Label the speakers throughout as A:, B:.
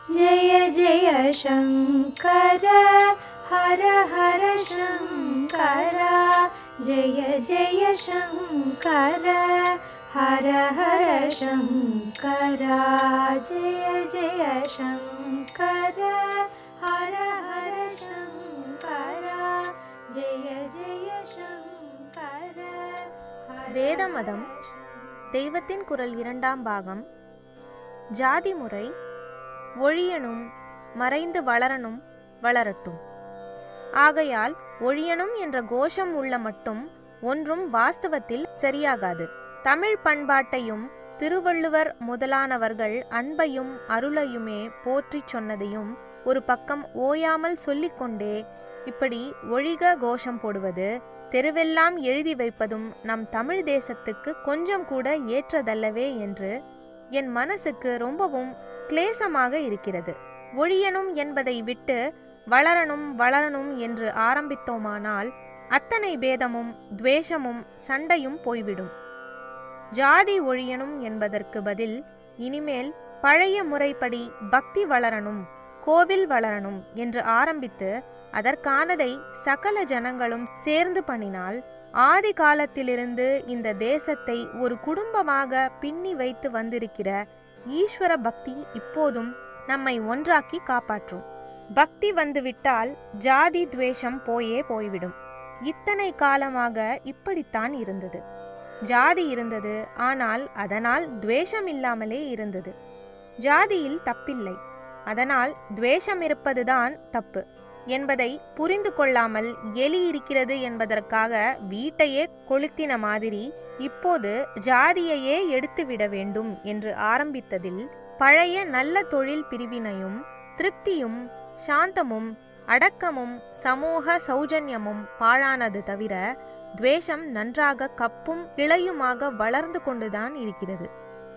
A: जय जय शंकर हर हर शंकर जय जय शंकर हर हर शंकर जय जय शंकर हर हर शंकर जय जय शंकर
B: வேத மதம் தெய்வத்தின் குரல் 2ஆம் பாகம். ஜாதி முறை ஒழியனும் மறைந்து வளரனும் வளரட்டும். ஆகையால் ஒழியனும் என்ற கோஷம் உள்ள மட்டும் ஒன்றும் வாஸ்தவத்தில் சரியாகாது. தமிழ் பண்பாட்டையும் திருவள்ளுவர் முதலானவர்கள் அன்பையும் அருளையுமே போற்றிச் சொன்னதையும் ஒரு பக்கம் ஓயாமல் சொல்லிக்கொண்டே இப்படி ஒழிக கோஷம் போடுவது, தெருவெல்லாம் எழுதி வைப்பதும் நம் தமிழ் தேசத்துக்கு கொஞ்சம் கூட ஏற்றதல்லவே என்று என் மனசுக்கு ரொம்பவும் கிளேசமாக இருக்கிறது. ஒழியனும் என்பதை விட்டு வளரனும் வளரனும் என்று ஆரம்பித்தோமானால் அத்தனை பேதமும் துவேஷமும் சண்டையும் போய்விடும். ஜாதி ஒழியனும் என்பதற்கு பதில் இனிமேல் பழைய முறைப்படி பக்தி வளரனும் கோவில் வளரனும் என்று ஆரம்பித்து அதற்கானதை சகல ஜனங்களும் சேர்ந்து பண்ணினால் ஆதி காலத்திலிருந்து இந்த தேசத்தை ஒரு குடும்பமாக பின்னி வைத்து வந்திருக்கிற ஈஸ்வர பக்தி இப்போதும் நம்மை ஒன்றாக்கி காப்பாற்றும். பக்தி வந்துவிட்டால் ஜாதி துவேஷம் போய்விடும். இத்தனை காலமாக இப்படித்தான் இருந்தது. ஜாதி இருந்தது, ஆனால் அதனால் துவேஷம் இல்லாமலே இருந்தது. ஜாதியில் தப்பில்லை, அதனால் துவேஷம் இருப்பதுதான் தப்பு என்பதை புரிந்து கொள்ளாமல் எலி இருக்கிறது என்பதற்காக வீட்டையே கொளுத்தின மாதிரி இப்போது ஜாதியையே எடுத்துவிட வேண்டும் என்று ஆரம்பித்ததில் பழைய நல்ல தொழில் பிரிவினையும் திருப்தியும் சாந்தமும் அடக்கமும் சமூக சௌஜன்யமும் பாழானது தவிர துவேஷம் நன்றாக கப்பும் கிளையுமாக வளர்ந்து கொண்டுதான் இருக்கிறது.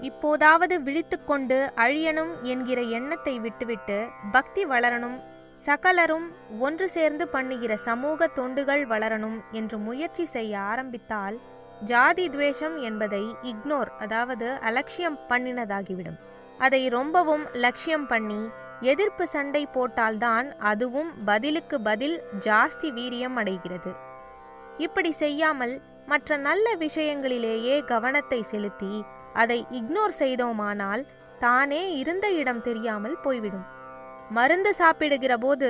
B: இப்போதாவது விழித்து கொண்டு அழியனும் என்கிற எண்ணத்தை விட்டுவிட்டு பக்தி வளரணும், சகலரும் ஒன்று சேர்ந்து பண்ணுகிற சமூக தொண்டுகள் வளரணும் என்று முயற்சி செய்ய ஆரம்பித்தால் ஜாதி துவேஷம் என்பதை இக்னோர், அதாவது அலட்சியம் பண்ணினதாகிவிடும். அதை ரொம்பவும் லட்சியம் பண்ணி எதிர்ப்பு சண்டை போட்டால்தான் அதுவும் பதிலுக்கு பதில் ஜாஸ்தி வீரியம் அடைகிறது. இப்படி செய்யாமல் மற்ற நல்ல விஷயங்களிலேயே கவனத்தை செலுத்தி அதை இக்னோர் செய்தோமானால் தானே இருந்த இடம் தெரியாமல் போய்விடும். மருந்து சாப்பிடுகிற போது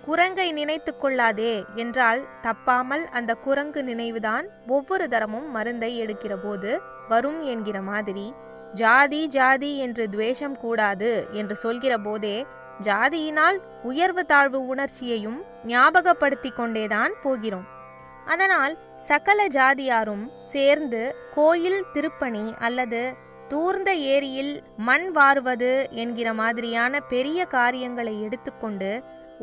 B: குரங்கை நினைத்து கொள்ளாதே என்றால் தப்பாமல் அந்த குரங்கு நினைவுதான் ஒவ்வொரு தரமும் மருந்தை எடுக்கிற போது வரும் என்கிற மாதிரி ஜாதி ஜாதி என்று துவேஷம் கூடாது என்று சொல்கிற போதே ஜாதியினால் உயர்வு தாழ்வு உணர்ச்சியையும் ஞாபகப்படுத்தி கொண்டேதான் போகிறோம். அதனால் சகல ஜாதியாரும் சேர்ந்து கோயில் திருப்பணி அல்லது தூர்ந்த ஏரியில் மண் வாருவது என்கிற மாதிரியான பெரிய காரியங்களை எடுத்துக்கொண்டு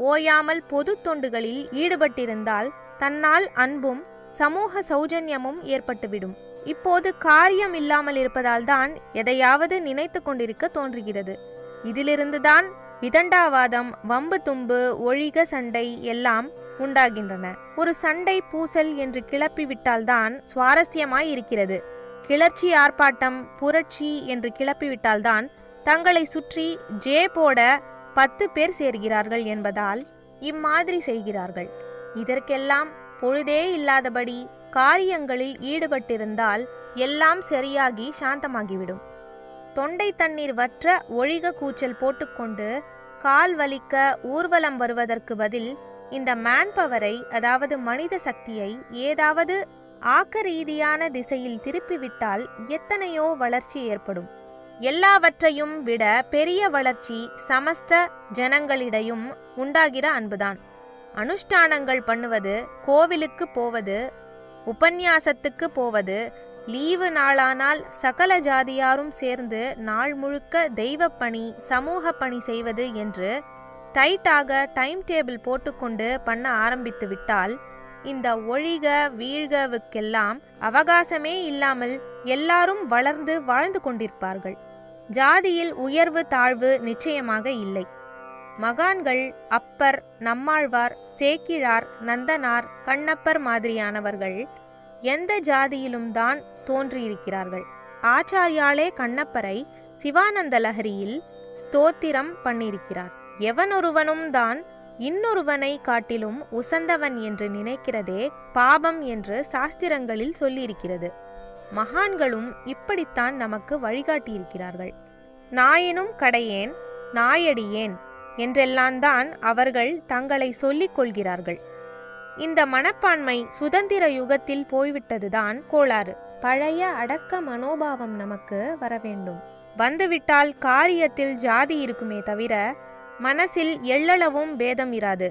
B: ஓயாமல் பொது தொண்டுகளில் ஈடுபட்டிருந்தால் தன்னால் அன்பும் சமூக சௌஜன்யமும் ஏற்பட்டுவிடும். இப்போது காரியம் இல்லாமல் இருப்பதால் தான் எதையாவது நினைத்து கொண்டிருக்க தோன்றுகிறது. இதிலிருந்துதான் விதண்டாவாதம், வம்பு தும்பு, ஒழிக சண்டை எல்லாம் உண்டாகின்றன. ஒரு சண்டை பூசல் என்று கிளப்பிவிட்டால்தான் சுவாரஸ்யமாய் இருக்கிறது. கிளர்ச்சி ஆர்ப்பாட்டம் புரட்சி என்று கிளப்பிவிட்டால்தான் தங்களை சுற்றி ஜே போட 10 பேர் சேர்கிறார்கள் என்பதால் இம்மாதிரி செய்கிறார்கள். இதற்கெல்லாம் பொழுதே இல்லாதபடி காரியங்களில் ஈடுபட்டிருந்தால் எல்லாம் சரியாகி சாந்தமாகிவிடும். தொண்டை தண்ணீர் வற்ற ஒழிக கூச்சல் போட்டுக்கொண்டு கால் வலிக்க ஊர்வலம் வருவதற்கு பதில் இந்த மேன்பவரை, அதாவது மனித சக்தியை ஏதாவது ஆக்க ரீதியான திசையில் திருப்பிவிட்டால் எத்தனையோ வளர்ச்சி ஏற்படும். எல்லாவற்றையும் விட பெரிய வளர்ச்சி சமஸ்த ஜனங்களிடையும் உண்டாகிற அன்புதான். அனுஷ்டானங்கள் பண்ணுவது, கோவிலுக்கு போவது, உபன்யாசத்துக்கு போவது, லீவு நாளானால் சகல ஜாதியாரும் சேர்ந்து நாள் முழுக்க தெய்வ பணி சமூக பணி செய்வது என்று டைட்டாக டைம் டேபிள் போட்டுக்கொண்டு பண்ண ஆரம்பித்து விட்டால் இந்த ஒழிக வீழ்கவுக்கெல்லாம் அவகாசமே இல்லாமல் எல்லாரும் வளர்ந்து வாழ்ந்து கொண்டிருப்பார்கள். ஜாதியில் உயர்வு தாழ்வு நிச்சயமாக இல்லை. மகான்கள் அப்பர், நம்மாழ்வார், சேக்கிழார், நந்தனார், கண்ணப்பர் மாதிரியானவர்கள் எந்த ஜாதியிலும் தான் தோன்றியிருக்கிறார்கள். ஆச்சாரியாலே கண்ணப்பரை சிவானந்த லஹரியில் ஸ்தோத்திரம் பண்ணியிருக்கிறார். எவனொருவனும் தான் இன்னொருவனை காட்டிலும் உசந்தவன் என்று நினைக்கிறதே பாபம் என்று சாஸ்திரங்களில் சொல்லியிருக்கிறது. மகான்களும் இப்படித்தான் நமக்கு வழிகாட்டியிருக்கிறார்கள். நாயனும் கடையேன் நாயடியேன் என்றெல்லாம் தான் அவர்கள் தங்களை சொல்லிக் கொள்கிறார்கள். இந்த மனப்பான்மை சுதந்திர யுகத்தில் போய்விட்டதுதான் கோளாறு. பழைய அடக்க மனோபாவம் நமக்கு வரவேண்டும். வந்துவிட்டால் காரியத்தில் ஜாதி இருக்குமே தவிர மனசில் எள்ளளவும் பேதம் இராது.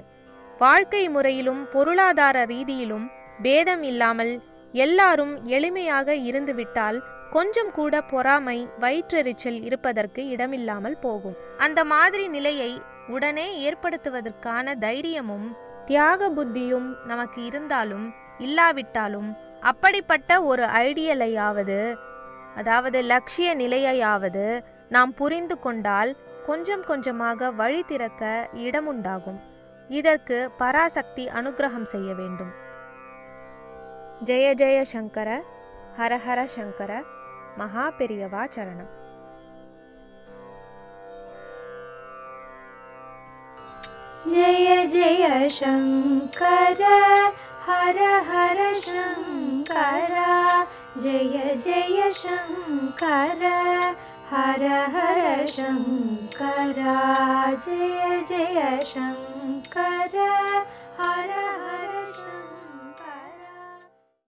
B: வாழ்க்கை முறையிலும் பொருளாதார ரீதியிலும் பேதம் இல்லாமல் எல்லாரும் எளிமையாக இருந்துவிட்டால் கொஞ்சம் கூட பொறாமை வயிற்றெரிச்சல் இருப்பதற்கு இடமில்லாமல் போகும். அந்த மாதிரி நிலையை உடனே ஏற்படுத்துவதற்கான தைரியமும் தியாக புத்தியும் நமக்கு இருந்தாலும் இல்லாவிட்டாலும் அப்படிப்பட்ட ஒரு ஐடியலையாவது, அதாவது லட்சிய நிலையையாவது நாம் புரிந்து கொண்டால் கொஞ்சம் கொஞ்சமாக வழி திறக்க இடமுண்டாகும். இதற்கு பராசக்தி அனுகிரகம் செய்ய வேண்டும். ஜெய ஜெய சங்கர, ஹரஹர சங்கர, மகா பெரியவா சரணம்.
A: जय जय शंकर हर हर शंकर, जय जय शंकर हर हर शंकर, जय जय शंकर हर हर